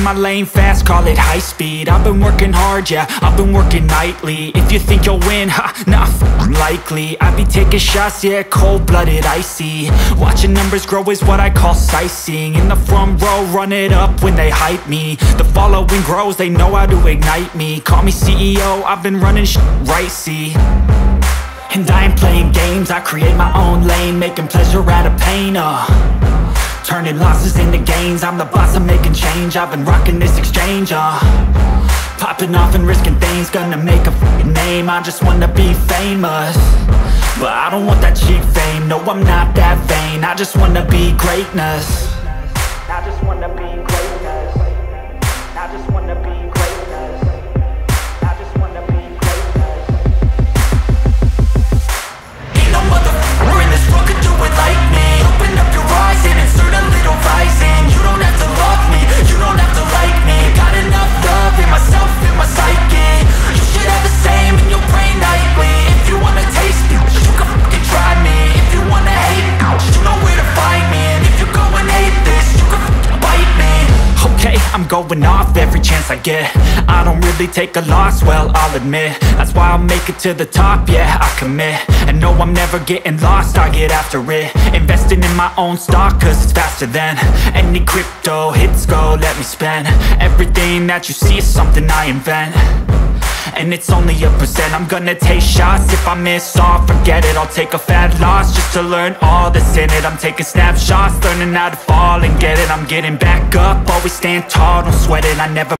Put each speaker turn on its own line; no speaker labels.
my lane fast, call it high speed. I've been working hard, yeah, I've been working nightly. If you think you'll win, ha, nah, likely. I be taking shots, yeah, cold-blooded, icy. Watching numbers grow is what I call sightseeing. In the front row, run it up when they hype me. The following grows, they know how to ignite me. Call me CEO, I've been running shit right, see. And I ain't playing games, I create my own lane, making pleasure out of pain, turning losses into gains. I'm the boss, I'm making change. I've been rocking this exchange, popping off and risking things. Gonna make a f***ing name. I just wanna be famous, but I don't want that cheap fame. No, I'm not that vain. I just wanna be greatness. I just wanna be greatness. I just wanna be greatness. I just wanna be greatness. Ain't no motherfucker in this world could do it like me. Open up your eyes and insert a little rising. You don't have to love me, you don't have to like me. Got enough love in myself, in my psyche. You should have the same in your brain nightly. If you wanna taste me, you can fucking try me. If you wanna hate me, you know where to find me. And if you go and hate this, you can fucking bite me. Okay, I'm going off every chance I get. I don't really take a loss, well, I'll admit. That's why I'll make it to the top, yeah, I commit. And no, I'm never getting lost, I get after it. Investing in my own stock, cause it's faster than any crypto hits go, let me spend. Everything that you see is something I invent, and it's only a percent. I'm gonna take shots, if I miss all, forget it. I'll take a fat loss just to learn all that's in it. I'm taking snapshots, learning how to fall and get it. I'm getting back up, always stand tall, don't sweat it. I never